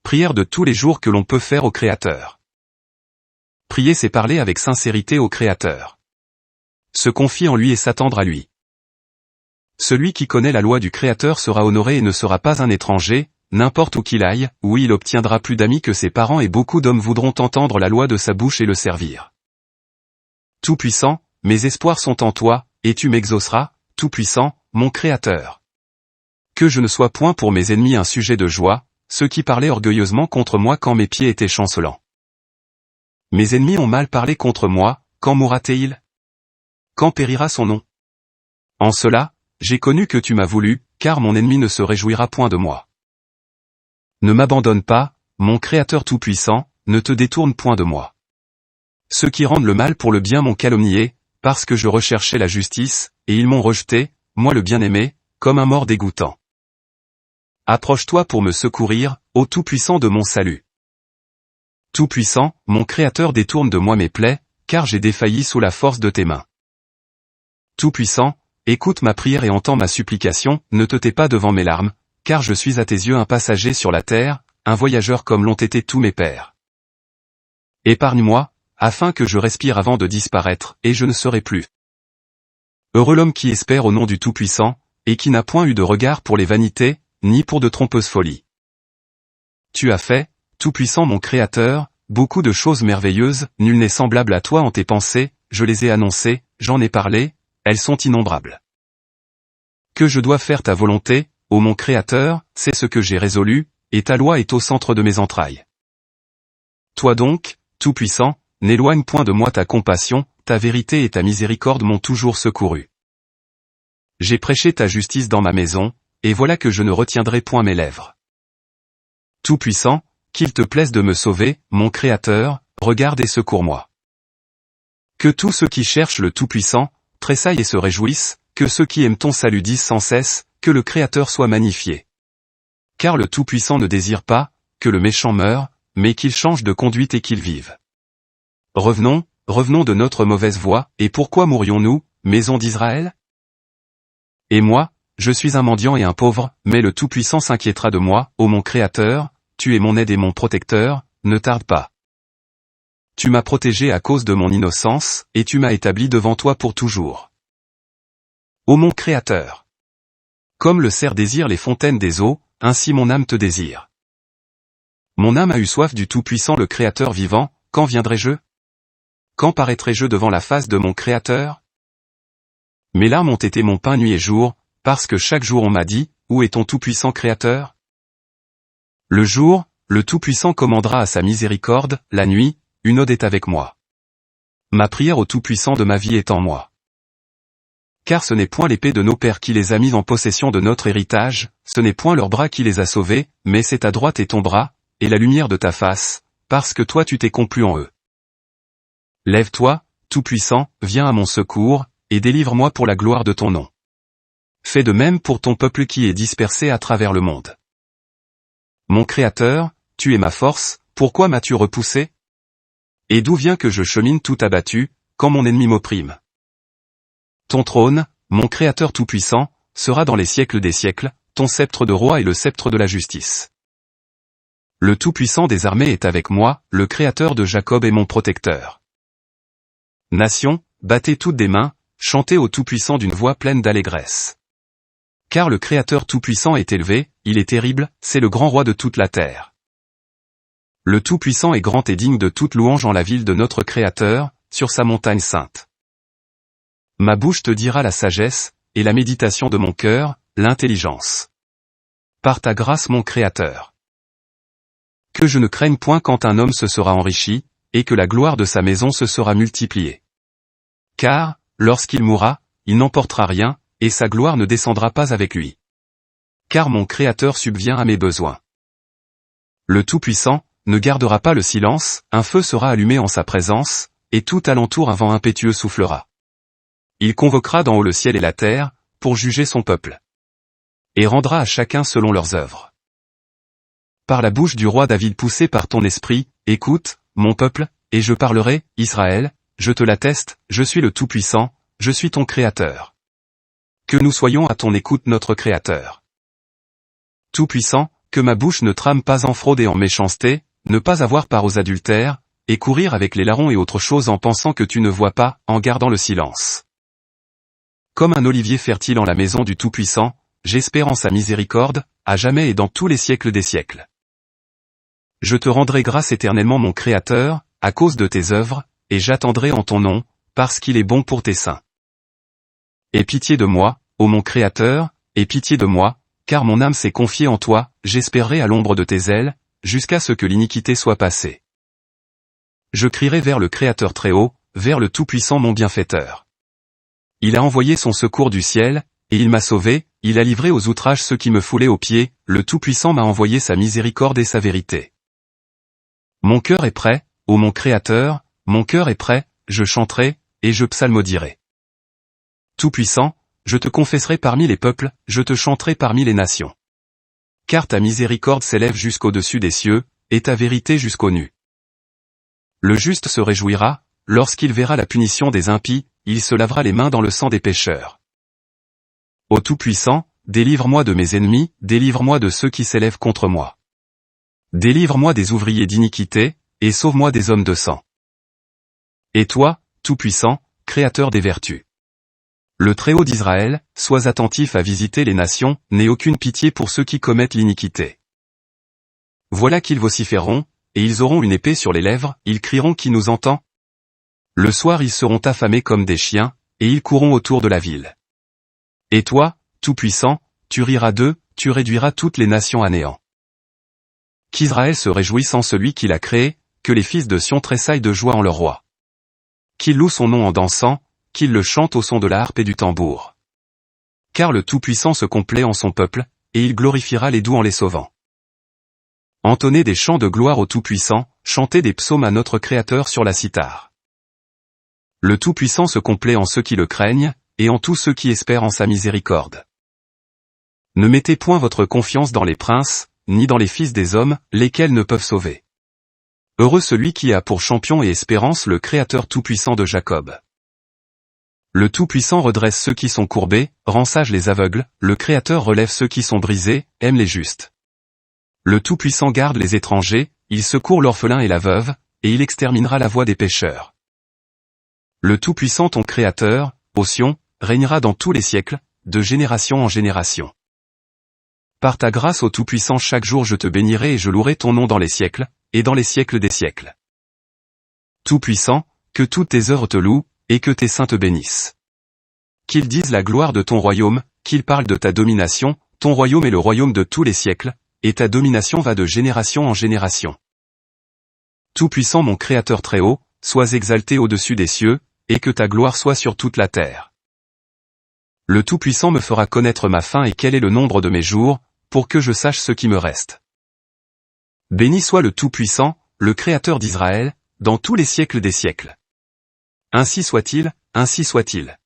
Prière de tous les jours que l'on peut faire au Créateur. Prier, c'est parler avec sincérité au Créateur. Se confier en lui et s'attendre à lui. Celui qui connaît la loi du Créateur sera honoré et ne sera pas un étranger, n'importe où qu'il aille, oui, il obtiendra plus d'amis que ses parents et beaucoup d'hommes voudront entendre la loi de sa bouche et le servir. Tout-Puissant, mes espoirs sont en toi, et tu m'exauceras, Tout-Puissant, mon Créateur. Que je ne sois point pour mes ennemis un sujet de joie, ceux qui parlaient orgueilleusement contre moi quand mes pieds étaient chancelants. Mes ennemis ont mal parlé contre moi, quand mourra-t-il? Quand périra son nom? En cela, j'ai connu que tu m'as voulu, car mon ennemi ne se réjouira point de moi. Ne m'abandonne pas, mon Créateur tout-puissant, ne te détourne point de moi. Ceux qui rendent le mal pour le bien m'ont calomnié, parce que je recherchais la justice, et ils m'ont rejeté, moi le bien-aimé, comme un mort dégoûtant. Approche-toi pour me secourir, ô Tout-Puissant de mon salut. Tout-Puissant, mon Créateur détourne de moi mes plaies, car j'ai défailli sous la force de tes mains. Tout-Puissant, écoute ma prière et entends ma supplication, ne te tais pas devant mes larmes, car je suis à tes yeux un passager sur la terre, un voyageur comme l'ont été tous mes pères. Épargne-moi, afin que je respire avant de disparaître, et je ne serai plus. Heureux l'homme qui espère au nom du Tout-Puissant, et qui n'a point eu de regard pour les vanités, ni pour de trompeuses folies. Tu as fait, Tout-Puissant mon Créateur, beaucoup de choses merveilleuses, nul n'est semblable à toi en tes pensées, je les ai annoncées, j'en ai parlé, elles sont innombrables. Que je dois faire ta volonté, ô mon Créateur, c'est ce que j'ai résolu, et ta loi est au centre de mes entrailles. Toi donc, Tout-Puissant, n'éloigne point de moi ta compassion, ta vérité et ta miséricorde m'ont toujours secouru. J'ai prêché ta justice dans ma maison, et voilà que je ne retiendrai point mes lèvres. Tout-Puissant, qu'il te plaise de me sauver, mon Créateur, regarde et secours-moi. Que tous ceux qui cherchent le Tout-Puissant, tressaillent et se réjouissent, que ceux qui aiment ton salut disent sans cesse, que le Créateur soit magnifié. Car le Tout-Puissant ne désire pas, que le méchant meure, mais qu'il change de conduite et qu'il vive. Revenons de notre mauvaise voie, et pourquoi mourions-nous, maison d'Israël? Et moi, je suis un mendiant et un pauvre, mais le Tout-Puissant s'inquiétera de moi, ô mon Créateur, tu es mon aide et mon protecteur, ne tarde pas. Tu m'as protégé à cause de mon innocence, et tu m'as établi devant toi pour toujours. Ô mon Créateur! Comme le cerf désire les fontaines des eaux, ainsi mon âme te désire. Mon âme a eu soif du Tout-Puissant le Créateur vivant, quand viendrai-je? Quand paraîtrai-je devant la face de mon Créateur? Mes larmes ont été mon pain nuit et jour, parce que chaque jour on m'a dit, où est ton Tout-Puissant Créateur? Le jour, le Tout-Puissant commandera à sa miséricorde, la nuit, une ode est avec moi. Ma prière au Tout-Puissant de ma vie est en moi. Car ce n'est point l'épée de nos pères qui les a mis en possession de notre héritage, ce n'est point leur bras qui les a sauvés, mais c'est ta droite et ton bras, et la lumière de ta face, parce que toi tu t'es complu en eux. Lève-toi, Tout-Puissant, viens à mon secours, et délivre-moi pour la gloire de ton nom. Fais de même pour ton peuple qui est dispersé à travers le monde. Mon Créateur, tu es ma force, pourquoi m'as-tu repoussé? Et d'où vient que je chemine tout abattu, quand mon ennemi m'opprime? Ton trône, mon Créateur tout-puissant, sera dans les siècles des siècles, ton sceptre de roi est le sceptre de la justice. Le Tout-Puissant des armées est avec moi, le Créateur de Jacob est mon protecteur. Nations, battez toutes des mains, chantez au Tout-Puissant d'une voix pleine d'allégresse. Car le Créateur Tout-Puissant est élevé, il est terrible, c'est le grand roi de toute la terre. Le Tout-Puissant est grand et digne de toute louange en la ville de notre Créateur, sur sa montagne sainte. Ma bouche te dira la sagesse, et la méditation de mon cœur, l'intelligence. Par ta grâce mon Créateur. Que je ne craigne point quand un homme se sera enrichi, et que la gloire de sa maison se sera multipliée. Car, lorsqu'il mourra, il n'emportera rien, et sa gloire ne descendra pas avec lui. Car mon Créateur subvient à mes besoins. Le Tout-Puissant ne gardera pas le silence, un feu sera allumé en sa présence, et tout alentour un vent impétueux soufflera. Il convoquera d'en haut le ciel et la terre, pour juger son peuple. Et rendra à chacun selon leurs œuvres. Par la bouche du roi David poussé par ton esprit, écoute, mon peuple, et je parlerai, Israël, je te l'atteste, je suis le Tout-Puissant, je suis ton Créateur. Que nous soyons à ton écoute notre Créateur. Tout-Puissant, Que ma bouche ne trame pas en fraude et en méchanceté, ne pas avoir part aux adultères, et courir avec les larrons et autre chose en pensant que tu ne vois pas, en gardant le silence. Comme un olivier fertile en la maison du Tout-Puissant, j'espère en sa miséricorde, à jamais et dans tous les siècles des siècles. Je te rendrai grâce éternellement mon Créateur, à cause de tes œuvres, et j'attendrai en ton nom, parce qu'il est bon pour tes saints. Aie pitié de moi, ô mon Créateur, aie pitié de moi, car mon âme s'est confiée en toi, j'espérerai à l'ombre de tes ailes, jusqu'à ce que l'iniquité soit passée. Je crierai vers le Créateur très haut, vers le Tout-Puissant mon bienfaiteur. Il a envoyé son secours du ciel, et il m'a sauvé, il a livré aux outrages ceux qui me foulaient aux pieds, le Tout-Puissant m'a envoyé sa miséricorde et sa vérité. Mon cœur est prêt, ô mon Créateur, mon cœur est prêt, je chanterai, et je psalmodierai. Tout-Puissant, je te confesserai parmi les peuples, je te chanterai parmi les nations. Car ta miséricorde s'élève jusqu'au-dessus des cieux, et ta vérité jusqu'aux nues. Le juste se réjouira, lorsqu'il verra la punition des impies, il se lavera les mains dans le sang des pécheurs. Ô Tout-Puissant, délivre-moi de mes ennemis, délivre-moi de ceux qui s'élèvent contre moi. Délivre-moi des ouvriers d'iniquité, et sauve-moi des hommes de sang. Et toi, Tout-Puissant, Créateur des vertus. Le Très-Haut d'Israël, sois attentif à visiter les nations, n'aie aucune pitié pour ceux qui commettent l'iniquité. Voilà qu'ils vociféreront, et ils auront une épée sur les lèvres, ils crieront qui nous entend. Le soir ils seront affamés comme des chiens, et ils courront autour de la ville. Et toi, Tout-Puissant, tu riras d'eux, tu réduiras toutes les nations à néant. Qu'Israël se réjouisse en celui qui l'a créé, que les fils de Sion tressaillent de joie en leur roi. Qu'ils louent son nom en dansant, qu'ils le chantent au son de la harpe et du tambour. Car le Tout-Puissant se complaît en son peuple, et il glorifiera les doux en les sauvant. Entonnez des chants de gloire au Tout-Puissant, chantez des psaumes à notre Créateur sur la cithare. Le Tout-Puissant se complaît en ceux qui le craignent, et en tous ceux qui espèrent en sa miséricorde. Ne mettez point votre confiance dans les princes, ni dans les fils des hommes, lesquels ne peuvent sauver. Heureux celui qui a pour champion et espérance le Créateur Tout-Puissant de Jacob. Le Tout-Puissant redresse ceux qui sont courbés, rend sages les aveugles, le Créateur relève ceux qui sont brisés, aime les justes. Le Tout-Puissant garde les étrangers, il secourt l'orphelin et la veuve, et il exterminera la voix des pécheurs. Le Tout-Puissant ton Créateur, ô Sion, régnera dans tous les siècles, de génération en génération. Par ta grâce ô Tout-Puissant chaque jour je te bénirai et je louerai ton nom dans les siècles, et dans les siècles des siècles. Tout-Puissant, que toutes tes œuvres te louent, et que tes saints te bénissent. Qu'ils disent la gloire de ton royaume, qu'ils parlent de ta domination, ton royaume est le royaume de tous les siècles, et ta domination va de génération en génération. Tout-Puissant mon Créateur très haut, sois exalté au-dessus des cieux, et que ta gloire soit sur toute la terre. Le Tout-Puissant me fera connaître ma fin et quel est le nombre de mes jours, pour que je sache ce qui me reste. Béni soit le Tout-Puissant, le Créateur d'Israël, dans tous les siècles des siècles. Ainsi soit-il, ainsi soit-il.